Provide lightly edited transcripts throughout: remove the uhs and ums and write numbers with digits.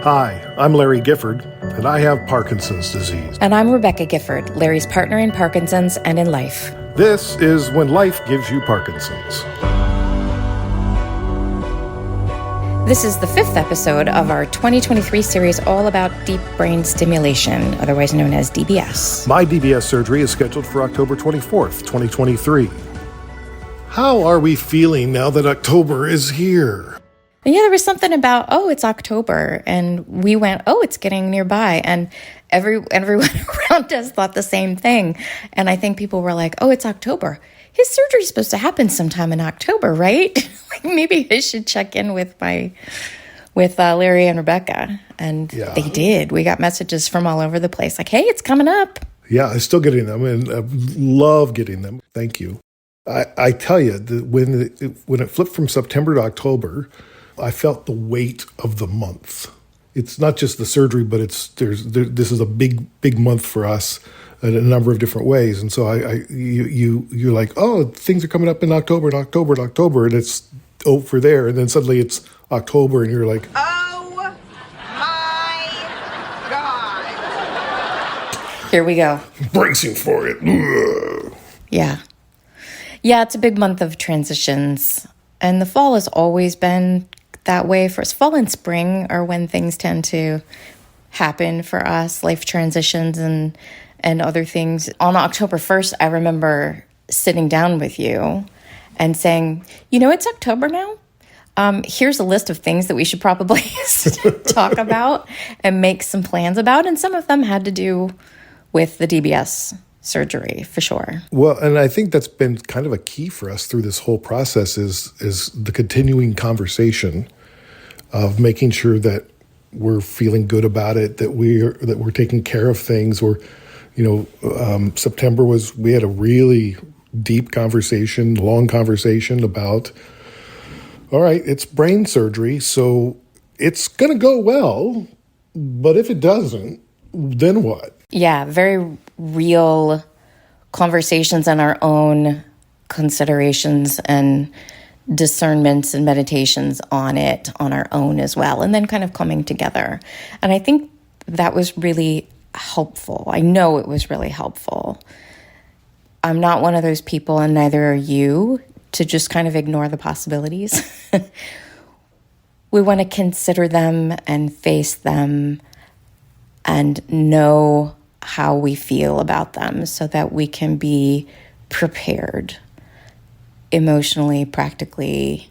Hi, I'm Larry Gifford, and I have Parkinson's disease. And I'm Rebecca Gifford, Larry's partner in Parkinson's and in life. This is When Life Gives You Parkinson's. This is the 5th episode of our 2023 series all about Deep Brain Stimulation, otherwise known as DBS. My DBS surgery is scheduled for October 24th, 2023. How are we feeling now that October is here? Yeah, there was something about, it's October, and we went, it's getting nearby, and everyone around us thought the same thing, and I think people were like, it's October. His surgery's supposed to happen sometime in October, right? Like maybe I should check in with Larry and Rebecca, and They did. We got messages from all over the place, like, hey, it's coming up. Yeah, I'm still getting them, and I love getting them. Thank you. I tell you, when it flipped from September to October, I felt the weight of the month. It's not just the surgery, but this is a big month for us in a number of different ways. And so you're like, things are coming up in October, and it's over there, and then suddenly it's October, and you're like, oh my God! Here we go, bracing for it. Yeah, it's a big month of transitions, and the fall has always been that way for us. Fall and spring are when things tend to happen for us, life transitions and other things. On October 1st, I remember sitting down with you and saying, it's October now. Here's a list of things that we should probably talk about and make some plans about. And some of them had to do with the DBS surgery, for sure. Well, and I think that's been kind of a key for us through this whole process is the continuing conversation of making sure that we're feeling good about it, that we're taking care of things. September we had a really deep conversation, long conversation about, all right, it's brain surgery, so it's going to go well, but if it doesn't, then what? Yeah, very real conversations and our own considerations and discernments and meditations on it on our own as well, and then kind of coming together. And I think that was really helpful. I know it was really helpful. I'm not one of those people, and neither are you, to just kind of ignore the possibilities. We want to consider them and face them and know how we feel about them so that we can be prepared emotionally, practically,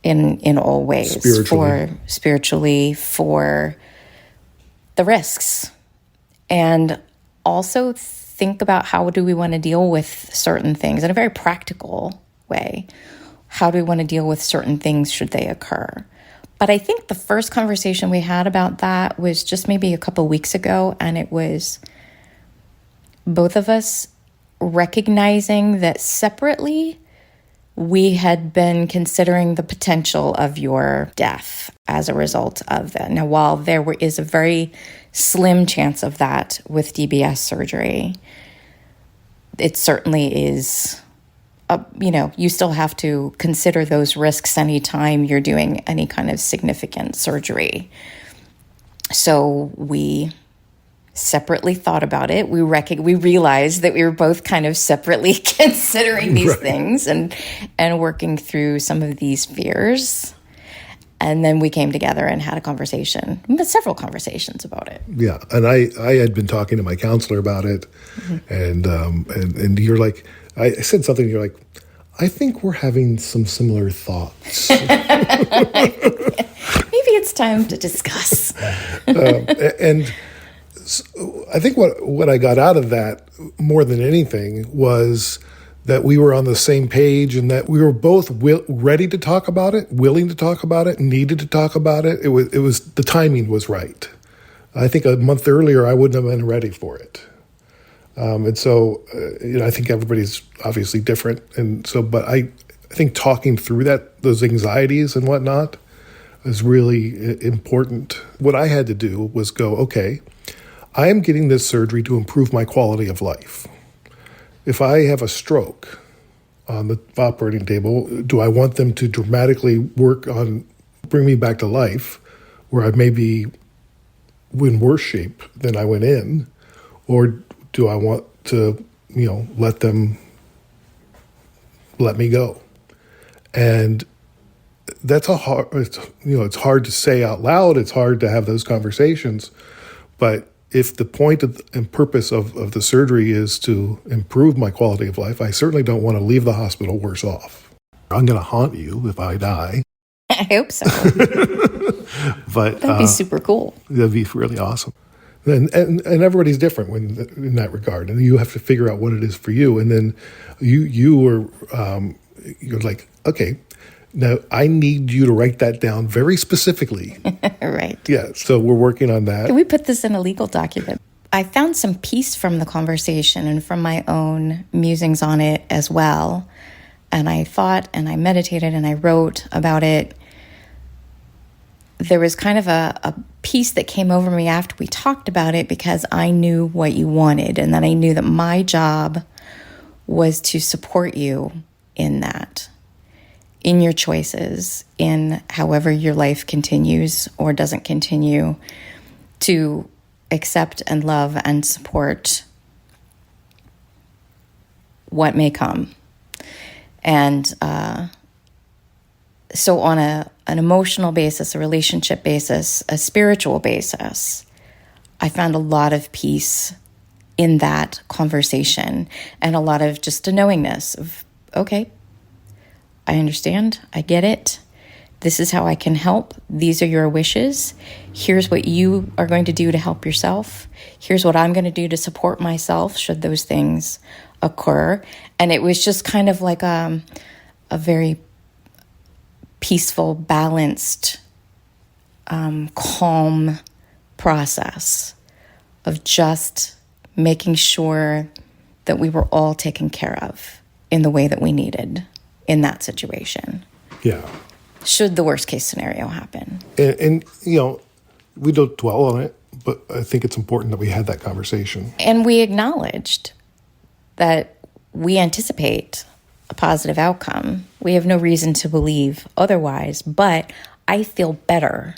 in all ways, spiritually for the risks. And also think about how do we want to deal with certain things in a very practical way. How do we want to deal with certain things should they occur? But I think the first conversation we had about that was just maybe a couple weeks ago, and it was both of us recognizing that separately we had been considering the potential of your death as a result of that. Now, while there is a very slim chance of that with DBS surgery, it certainly is, you still have to consider those risks anytime you're doing any kind of significant surgery. So we separately thought about it. We realized that we were both kind of separately considering these things and working through some of these fears. And then we came together and had a conversation, but several conversations about it. Yeah, and I had been talking to my counselor about it, and you're like, I said something, you're like, I think we're having some similar thoughts. Maybe it's time to discuss. And so I think what I got out of that more than anything was that we were on the same page and that we were both ready to talk about it, willing to talk about it, needed to talk about it. It was the timing was right. I think a month earlier I wouldn't have been ready for it. And so, I think everybody's obviously different. And so, but I think talking through those anxieties and whatnot is really important. What I had to do was go, okay, I am getting this surgery to improve my quality of life. If I have a stroke on the operating table, do I want them to dramatically work on bring me back to life? where I may be in worse shape than I went in, or do I want to, let me go? And that's it's hard to say out loud. It's hard to have those conversations. But if the point and purpose of the surgery is to improve my quality of life, I certainly don't want to leave the hospital worse off. I'm going to haunt you if I die. I hope so. But that'd be super cool. That'd be really awesome. And everybody's different in that regard, and you have to figure out what it is for you. And then you're like, okay, now I need you to write that down very specifically. Right. Yeah. So we're working on that. Can we put this in a legal document? I found some peace from the conversation and from my own musings on it as well. And I thought and I meditated and I wrote about it. There was kind of a piece that came over me after we talked about it, because I knew what you wanted, and that I knew that my job was to support you in that, in your choices, in however your life continues or doesn't continue, to accept and love and support what may come. And so on an emotional basis, a relationship basis, a spiritual basis, I found a lot of peace in that conversation, and a lot of just a knowingness of, okay, I understand, I get it. This is how I can help. These are your wishes. Here's what you are going to do to help yourself. Here's what I'm going to do to support myself should those things occur. And it was just kind of like a very peaceful, balanced, calm process of just making sure that we were all taken care of in the way that we needed in that situation. Yeah. Should the worst case scenario happen. And we don't dwell on it, but I think it's important that we had that conversation. And we acknowledged that we anticipate a positive outcome. We have no reason to believe otherwise, but I feel better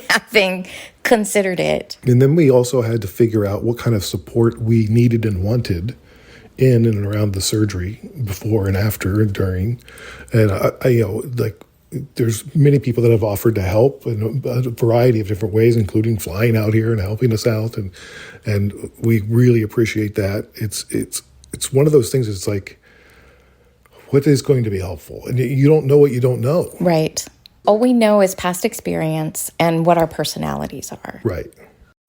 having considered it. And then we also had to figure out what kind of support we needed and wanted in and around the surgery, before and after and during. And there's many people that have offered to help in a variety of different ways, including flying out here and helping us out, and we really appreciate that. It's one of those things. It's like, what is going to be helpful? And you don't know what you don't know. Right. All we know is past experience and what our personalities are. Right.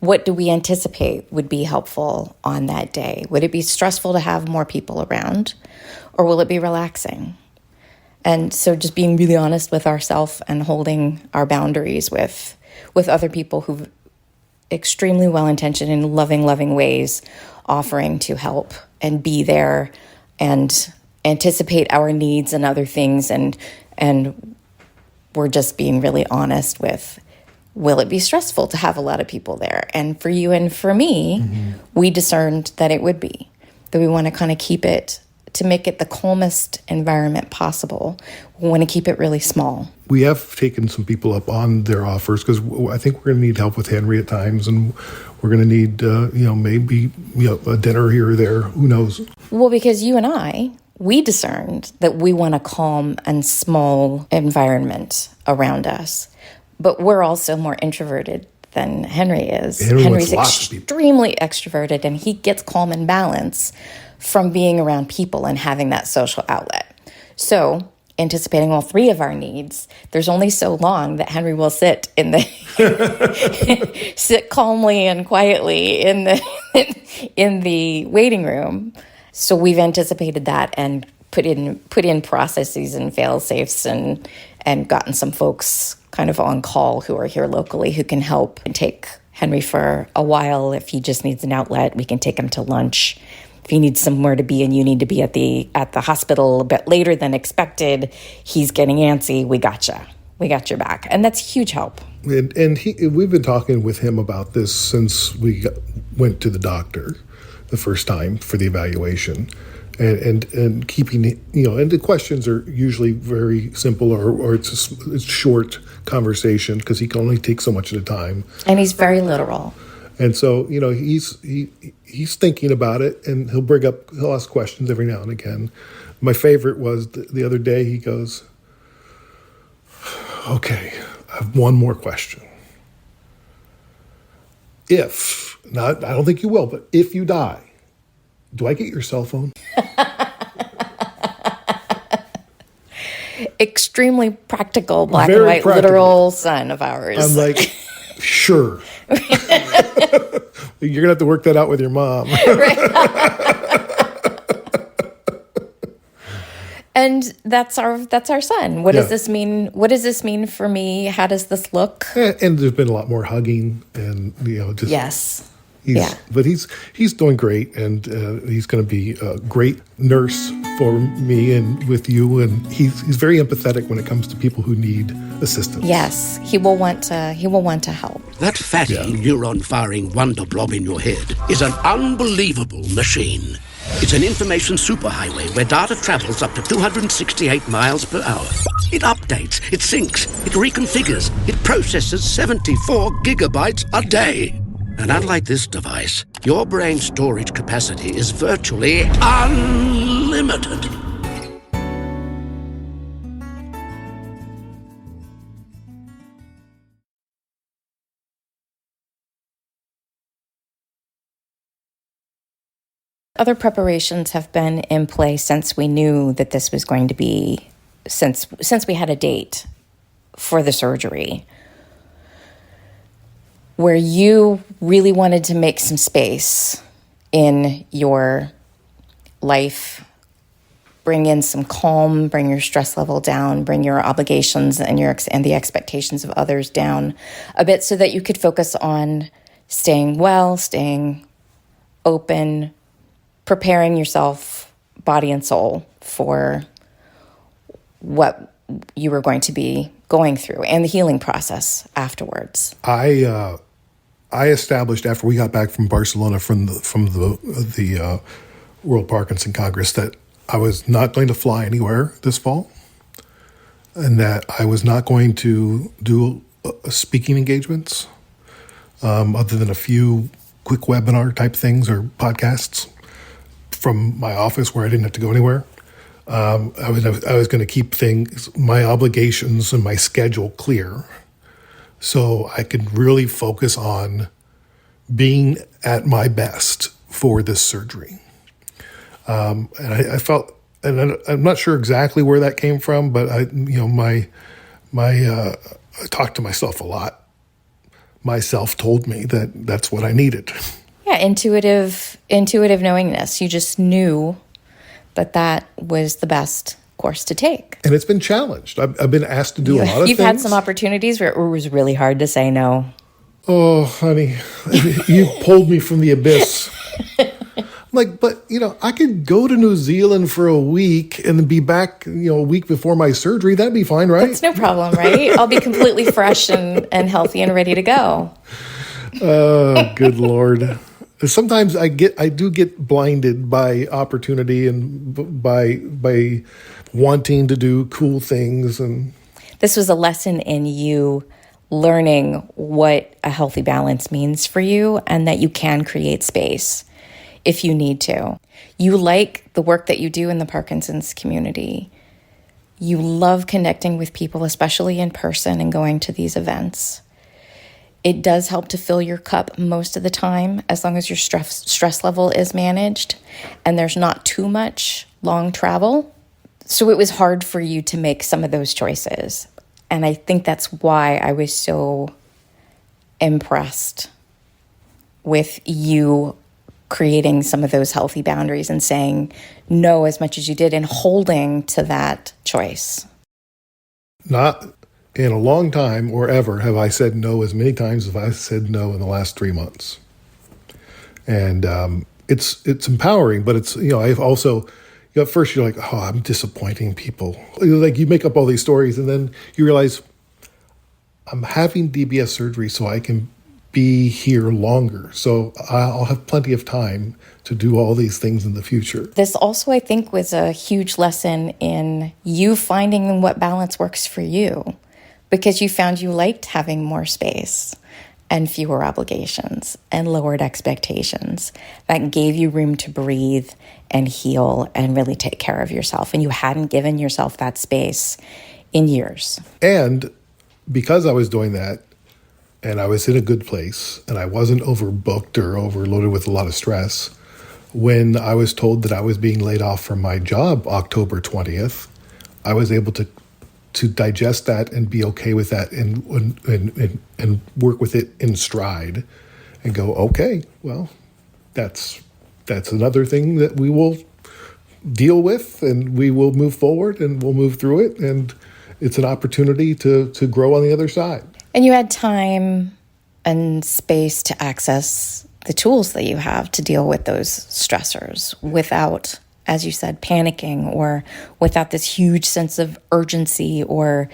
What do we anticipate would be helpful on that day? Would it be stressful to have more people around, or will it be relaxing? And so just being really honest with ourselves and holding our boundaries with other people who've extremely well-intentioned in loving ways, offering to help and be there and anticipate our needs and other things. And we're just being really honest with, will it be stressful to have a lot of people there? And for you and for me, we discerned that it would be, that we want to kind of keep it, to make it the calmest environment possible. We want to keep it really small. We have taken some people up on their offers, because I think we're going to need help with Henry at times, and we're going to need, maybe a dinner here or there. Who knows? Well, because you and I, we discerned that we want a calm and small environment around us. But we're also more introverted than Henry is. Henry's extremely extroverted, and he gets calm and balance from being around people and having that social outlet. So, anticipating all three of our needs, there's only so long that Henry will sit in the sit calmly and quietly in the waiting room. So we've anticipated that and put in processes and fail safes and gotten some folks kind of on call who are here locally who can help and take Henry for a while. If he just needs an outlet, we can take him to lunch. If he needs somewhere to be and you need to be at the hospital a bit later than expected, he's getting antsy, we gotcha. We got your back. And that's huge help. And we've been talking with him about this since we went to the doctor the first time for the evaluation. and keeping, and the questions are usually very simple, or it's short conversation because he can only take so much at a time. And he's very literal. And so, he's thinking about it, and he'll ask questions every now and again. My favorite was the other day, he goes, okay, I have one more question. Now I don't think you will, but if you die, do I get your cell phone? Extremely practical, black Very and white, practical. literal son of ours. I'm like, sure. You're going to have to work that out with your mom. And that's our son. What Yeah. does this mean? What does this mean for me? How does this look? And there's been a lot more hugging and, just. Yes. Yeah. But he's doing great, and he's going to be a great nurse for me and with you. And he's very empathetic when it comes to people who need assistance. Yes, he will want to help. That fatty neuron-firing wonder blob in your head is an unbelievable machine. It's an information superhighway where data travels up to 268 miles per hour. It updates, it syncs, it reconfigures, it processes 74 gigabytes a day. And unlike this device, your brain storage capacity is virtually unlimited. Other preparations have been in place since we knew that this was going to be, since we had a date for the surgery, where you really wanted to make some space in your life, bring in some calm, bring your stress level down, bring your obligations and the expectations of others down a bit, so that you could focus on staying well, staying open, preparing yourself, body and soul, for what you were going to be going through and the healing process afterwards. I established, after we got back from Barcelona from the World Parkinson Congress, that I was not going to fly anywhere this fall, and that I was not going to do speaking engagements, other than a few quick webinar type things or podcasts from my office where I didn't have to go anywhere. I was going to keep my obligations and my schedule clear, so I could really focus on being at my best for this surgery. And I felt, and I'm not sure exactly where that came from, but I talked to myself a lot. Myself told me that that's what I needed. Yeah, intuitive knowingness. You just knew that was the best course to take. And it's been challenged. I've been asked to do a lot of things. You've had some opportunities where it was really hard to say no. Oh, honey, you pulled me from the abyss. I'm like, but, I could go to New Zealand for a week and then be back, a week before my surgery. That'd be fine, right? That's no problem, right? I'll be completely fresh and healthy and ready to go. Oh, good Lord. Sometimes I do get blinded by opportunity and by wanting to do cool things. And this was a lesson in you learning what a healthy balance means for you, and that you can create space if you need to. You like the work that you do in the Parkinson's community. You love connecting with people, especially in person, and going to these events. It does help to fill your cup most of the time, as long as your stress level is managed and there's not too much long travel. So it was hard for you to make some of those choices. And I think that's why I was so impressed with you creating some of those healthy boundaries and saying no as much as you did and holding to that choice. Not in a long time or ever have I said no as many times as I've said no in the last 3 months. And it's empowering, but it's, I've also, at first you're like, oh, I'm disappointing people. Like you make up all these stories and then you realize I'm having DBS surgery so I can be here longer. So I'll have plenty of time to do all these things in the future. This also, I think, was a huge lesson in you finding what balance works for you, because you found you liked having more space and fewer obligations and lowered expectations that gave you room to breathe and heal and really take care of yourself. And you hadn't given yourself that space in years. And because I was doing that, and I was in a good place, and I wasn't overbooked or overloaded with a lot of stress, when I was told that I was being laid off from my job October 20th, I was able to digest that and be okay with that and work with it in stride and go, okay, well, that's another thing that we will deal with, and we will move forward and we'll move through it. And it's an opportunity to grow on the other side. And you had time and space to access the tools that you have to deal with those stressors without, as you said, panicking, or without this huge sense of urgency, or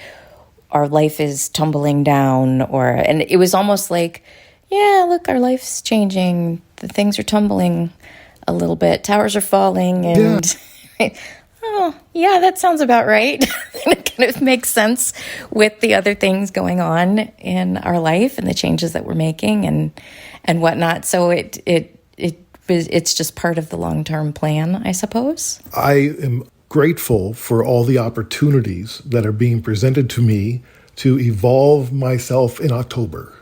our life is tumbling down, and it was almost like, yeah, look, our life's changing. The things are tumbling a little bit. Towers are falling. And oh, yeah, that sounds about right. It kind of makes sense with the other things going on in our life and the changes that we're making and whatnot. So it's just part of the long-term plan, I suppose. I am grateful for all the opportunities that are being presented to me to evolve myself in October.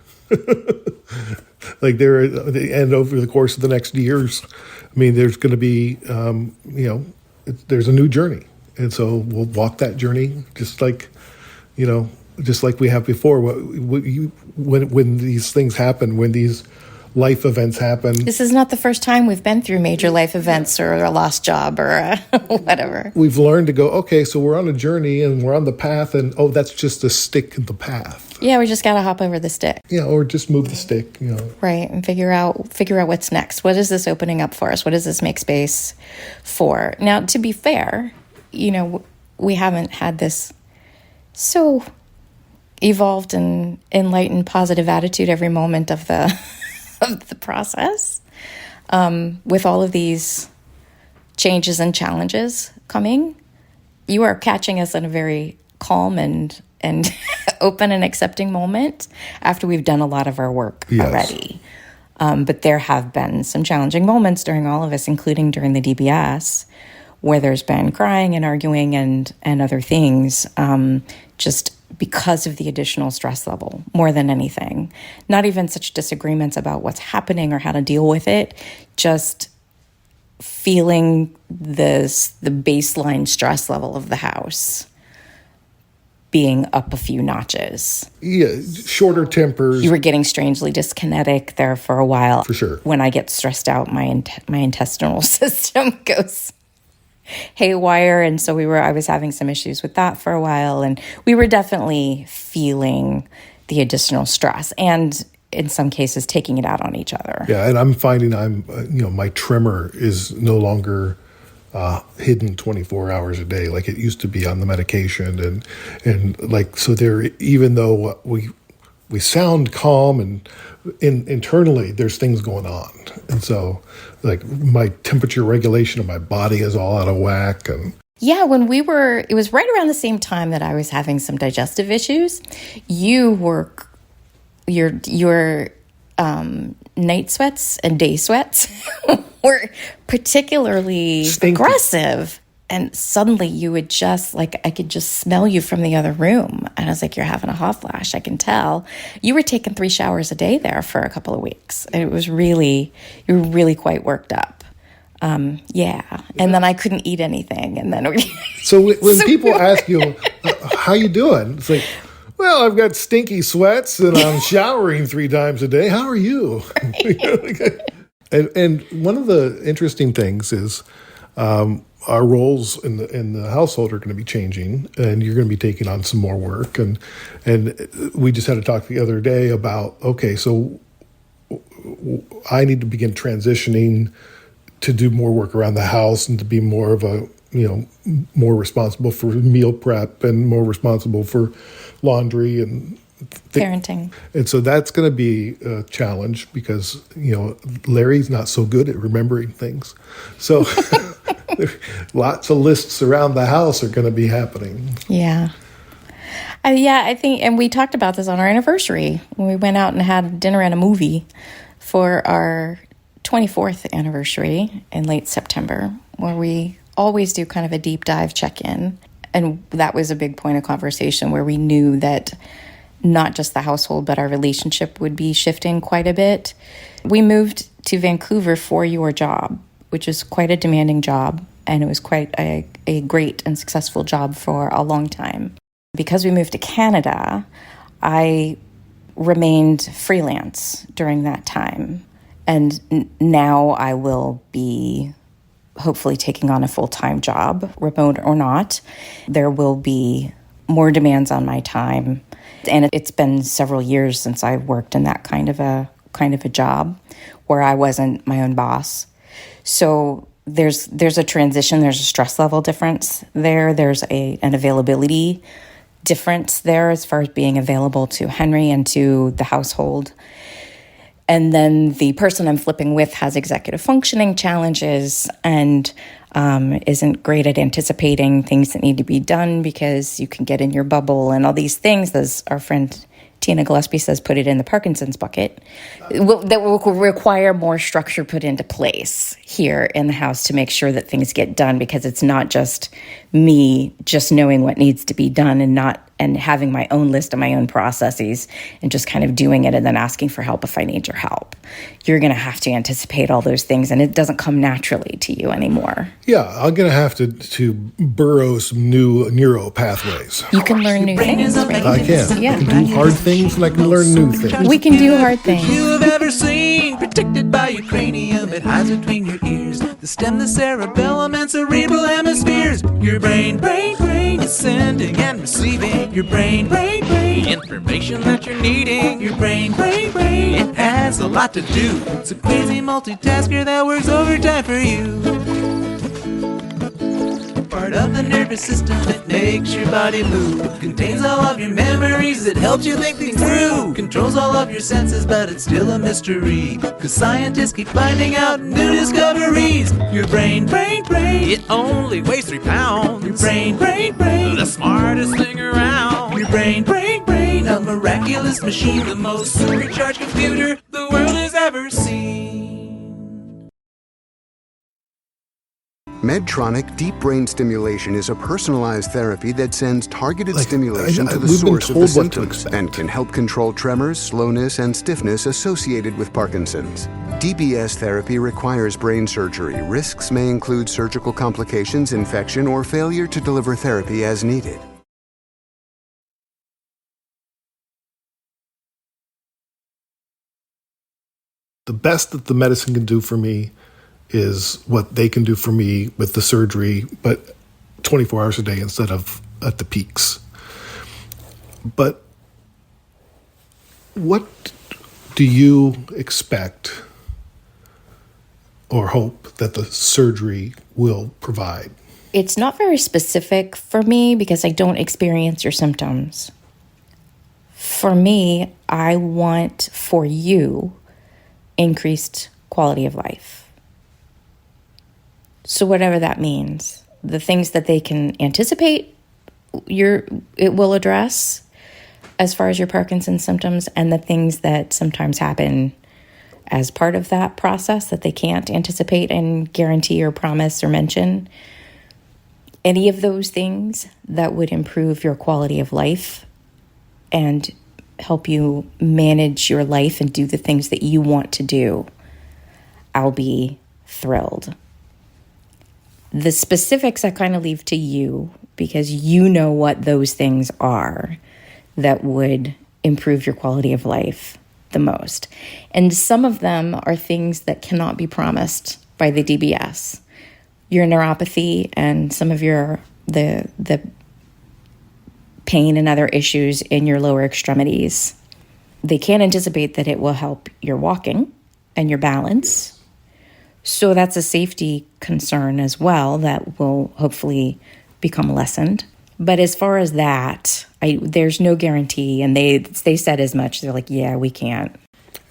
Like and over the course of the next years, I mean, there's going to be, there's a new journey. And so we'll walk that journey just like we have before. When these things happen, when these life events happen. This is not the first time we've been through major life events or a lost job or whatever. We've learned to go, okay, so we're on a journey and we're on the path, and that's just a stick in the path. Yeah, we just got to hop over the stick. Yeah, or just move the stick, Right, and figure out what's next. What is this opening up for us? What does this make space for? Now, to be fair, we haven't had this so evolved and enlightened positive attitude every moment of the of the process, with all of these changes and challenges coming. You are catching us in a very calm and open and accepting moment after we've done a lot of our work already. But there have been some challenging moments during all of this, including during the DBS, where there's been crying and arguing and other things, just because of the additional stress level, more than anything. Not even such disagreements about what's happening or how to deal with it, just feeling the baseline stress level of the house being up a few notches. Yeah, shorter tempers. You were getting strangely dyskinetic there for a while. For sure. When I get stressed out, my intestinal system goes haywire, and so I was having some issues with that for a while, and we were definitely feeling the additional stress, and in some cases taking it out on each other. Yeah, and I'm finding my tremor is no longer hidden 24 hours a day like it used to be on the medication, and like, so there, even though we sound calm and internally there's things going on, and so like my temperature regulation of my body is all out of whack. And yeah, it was right around the same time that I was having some digestive issues. Your night sweats and day sweats were particularly aggressive. And suddenly you would just, like, I could just smell you from the other room. And I was like, you're having a hot flash, I can tell. You were taking 3 showers a day there for a couple of weeks. And you were really quite worked up. Yeah. And then I couldn't eat anything. And then so when people ask you, how you doing? It's like, well, I've got stinky sweats and I'm showering 3 times a day. How are you? Right. And one of the interesting things is our roles in the household are going to be changing, and you're going to be taking on some more work. And we just had a talk the other day about, okay, so I need to begin transitioning to do more work around the house and to be more of a, more responsible for meal prep and more responsible for laundry and parenting. And so that's going to be a challenge because, Larry's not so good at remembering things. So lots of lists around the house are going to be happening. Yeah. I think, and we talked about this on our anniversary when we went out and had dinner and a movie for our 24th anniversary in late September, where we always do kind of a deep dive check-in. And that was a big point of conversation where we knew that not just the household, but our relationship would be shifting quite a bit. We moved to Vancouver for your job, which is quite a demanding job. And it was quite a great and successful job for a long time. Because we moved to Canada, I remained freelance during that time. And now I will be hopefully taking on a full-time job, remote or not. There will be more demands on my time. And it's been several years since I worked in that kind of a job where I wasn't my own boss. So there's a transition, there's a stress level difference there. There's an availability difference there as far as being available to Henry and to the household. And then the person I'm flipping with has executive functioning challenges and isn't great at anticipating things that need to be done because you can get in your bubble and all these things, as our friend Tina Gillespie says, put it in the Parkinson's bucket, that will require more structure put into place here in the house to make sure that things get done, because it's not just me just knowing what needs to be done and having my own list of my own processes and just kind of doing it and then asking for help if I need your help. You're going to have to anticipate all those things, and it doesn't come naturally to you anymore. Yeah, I'm going to have to burrow some new neuro pathways. You can learn new things, right? I can. Yeah. I can do hard things and I can learn new things. We can do hard things. You have ever seen, protected by your cranium, it hides between your ears, the stem, the cerebellum, and cerebral hemispheres. Your brain is sending and receiving. Your brain, information that you're needing. Your brain, it has a lot to do. It's a crazy multitasker that works overtime for you. Part of the nervous system that makes your body move. Contains all of your memories, it helps you think things through. Controls all of your senses, but it's still a mystery, 'cause scientists keep finding out new discoveries. Your brain, it only weighs 3 pounds. Your brain, the smartest thing around. Your brain, a miraculous machine, the most supercharged computer the world has ever seen. Medtronic Deep Brain Stimulation is a personalized therapy that sends targeted stimulation to the we've been source of told the what to symptoms expect. and can help control tremors, slowness, and stiffness associated with Parkinson's. DBS therapy requires brain surgery. Risks may include surgical complications, infection, or failure to deliver therapy as needed. The best that the medicine can do for me is what they can do for me with the surgery, but 24 hours a day instead of at the peaks. But what do you expect or hope that the surgery will provide? It's not very specific for me because I don't experience your symptoms. For me, I want for you increased quality of life. So whatever that means, the things that they can anticipate, it will address as far as your Parkinson's symptoms, and the things that sometimes happen as part of that process that they can't anticipate and guarantee or promise or mention. Any of those things that would improve your quality of life and help you manage your life and do the things that you want to do, I'll be thrilled. The specifics I kind of leave to you, because you know what those things are that would improve your quality of life the most. And some of them are things that cannot be promised by the DBS. Your neuropathy and some of the pain and other issues in your lower extremities, they can't anticipate that it will help your walking and your balance. So that's a safety concern as well that will hopefully become lessened. But as far as that, there's no guarantee. And they said as much. They're like, yeah, we can't.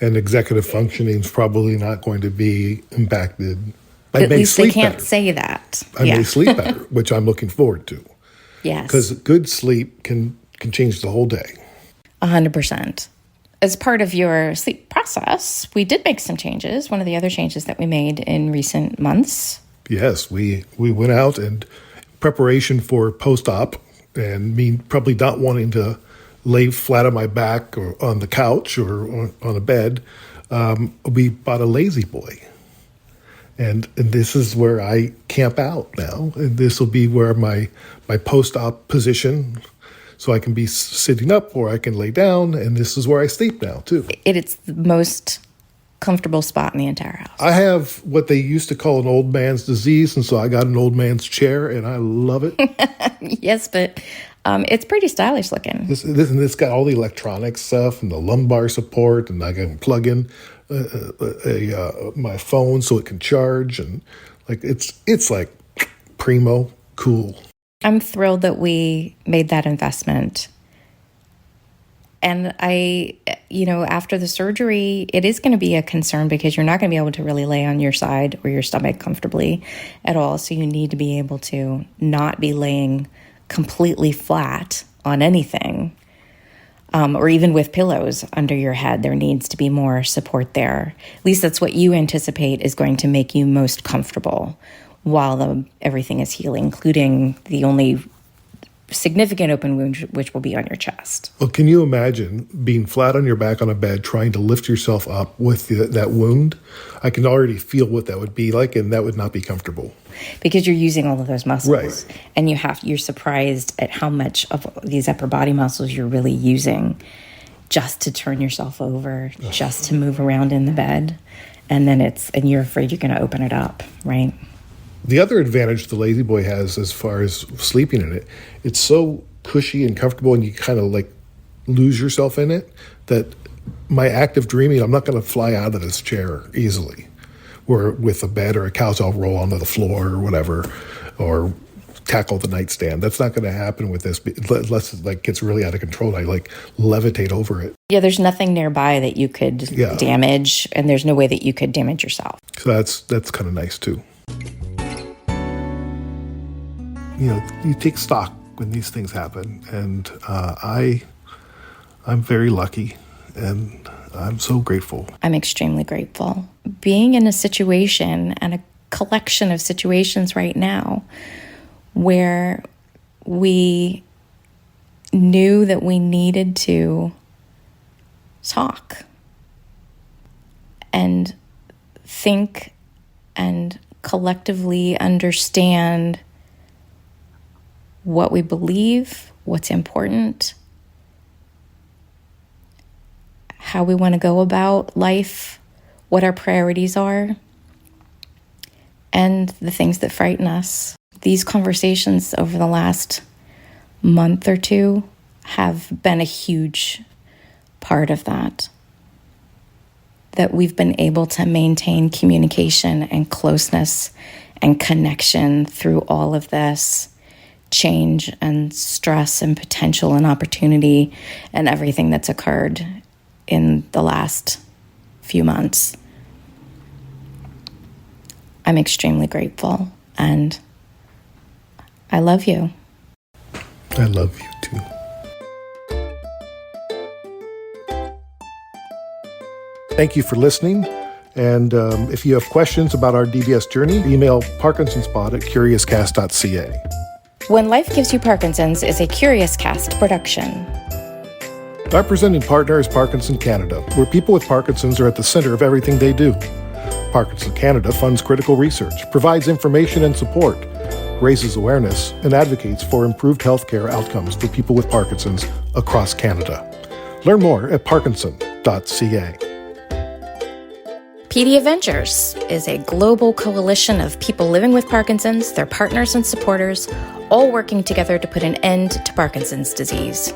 And executive functioning is probably not going to be impacted. At least they can't say that. I may sleep better, which I'm looking forward to. Yes. Because good sleep can change the whole day. 100%. As part of your sleep process, we did make some changes. One of the other changes that we made in recent months. Yes, we went out and preparation for post-op, and me probably not wanting to lay flat on my back or on the couch or on a bed, we bought a lazy boy. And this is where I camp out now. And this will be where my post-op position, so I can be sitting up or I can lay down. And this is where I sleep now, too. It's the most comfortable spot in the entire house. I have what they used to call an old man's disease, and so I got an old man's chair, and I love it. Yes, but it's pretty stylish looking. It's got all the electronic stuff and the lumbar support, and I can plug in my phone so it can charge, and like it's like primo cool. I'm thrilled that we made that investment. And after the surgery, it is going to be a concern because you're not going to be able to really lay on your side or your stomach comfortably at all. So you need to be able to not be laying completely flat on anything, or even with pillows under your head. There needs to be more support there. At least that's what you anticipate is going to make you most comfortable while everything is healing, including the only significant open wound, which will be on your chest. Well, can you imagine being flat on your back on a bed, trying to lift yourself up with that wound? I can already feel what that would be like, and that would not be comfortable. Because you're using all of those muscles. Right. And you're surprised at how much of these upper body muscles you're really using just to turn yourself over, just to move around in the bed. And then and you're afraid you're going to open it up, right? The other advantage the Lazy Boy has as far as sleeping in it, it's so cushy and comfortable, and you kind of like lose yourself in it, that my active dreaming, I'm not going to fly out of this chair easily. Or with a bed or a couch, I'll roll onto the floor or whatever, or tackle the nightstand. That's not going to happen with this, unless it gets really out of control. I levitate over it. Yeah, there's nothing nearby that you could damage, and there's no way that you could damage yourself. So that's kind of nice too. You take stock when these things happen, and I'm very lucky, and I'm so grateful. I'm extremely grateful. Being in a situation and a collection of situations right now where we knew that we needed to talk and think and collectively understand what we believe, what's important, how we want to go about life, what our priorities are, and the things that frighten us. These conversations over the last month or two have been a huge part of that we've been able to maintain communication and closeness and connection through all of this change and stress and potential and opportunity and everything that's occurred in the last few months. I'm extremely grateful, and I love you. I love you too. Thank you for listening. And if you have questions about our DBS journey, email parkinsonspod@curiouscast.ca. When Life Gives You Parkinson's is a Curious Cast production. Our presenting partner is Parkinson Canada, where people with Parkinson's are at the center of everything they do. Parkinson Canada funds critical research, provides information and support, raises awareness, and advocates for improved healthcare outcomes for people with Parkinson's across Canada. Learn more at parkinson.ca. PD Avengers is a global coalition of people living with Parkinson's, their partners and supporters, all working together to put an end to Parkinson's disease.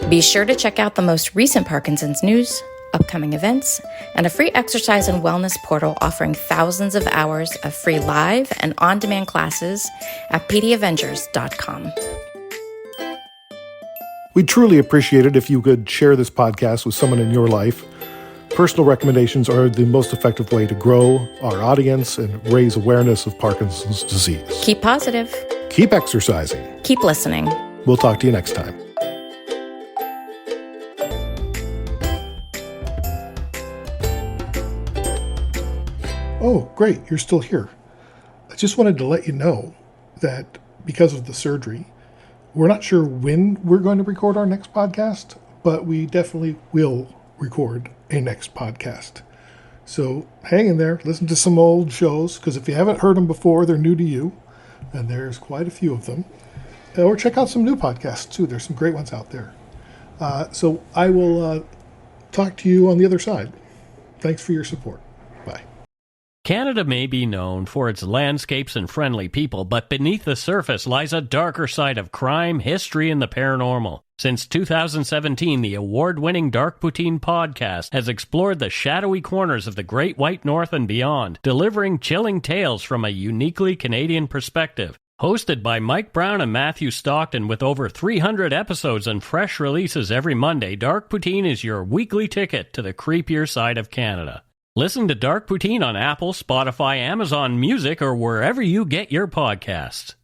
Be sure to check out the most recent Parkinson's news, upcoming events, and a free exercise and wellness portal offering thousands of hours of free live and on-demand classes at pdavengers.com. We'd truly appreciate it if you could share this podcast with someone in your life. Personal recommendations are the most effective way to grow our audience and raise awareness of Parkinson's disease. Keep positive. Keep exercising. Keep listening. We'll talk to you next time. Oh, great. You're still here. I just wanted to let you know that because of the surgery, we're not sure when we're going to record our next podcast, but we definitely will record a next podcast. So hang in there, listen to some old shows, because if you haven't heard them before, they're new to you, and there's quite a few of them. Or check out some new podcasts, too. There's some great ones out there. So I will talk to you on the other side. Thanks for your support. Bye. Canada may be known for its landscapes and friendly people, but beneath the surface lies a darker side of crime, history, and the paranormal. Since 2017, the award-winning Dark Poutine podcast has explored the shadowy corners of the Great White North and beyond, delivering chilling tales from a uniquely Canadian perspective. Hosted by Mike Brown and Matthew Stockton with over 300 episodes and fresh releases every Monday, Dark Poutine is your weekly ticket to the creepier side of Canada. Listen to Dark Poutine on Apple, Spotify, Amazon Music, or wherever you get your podcasts.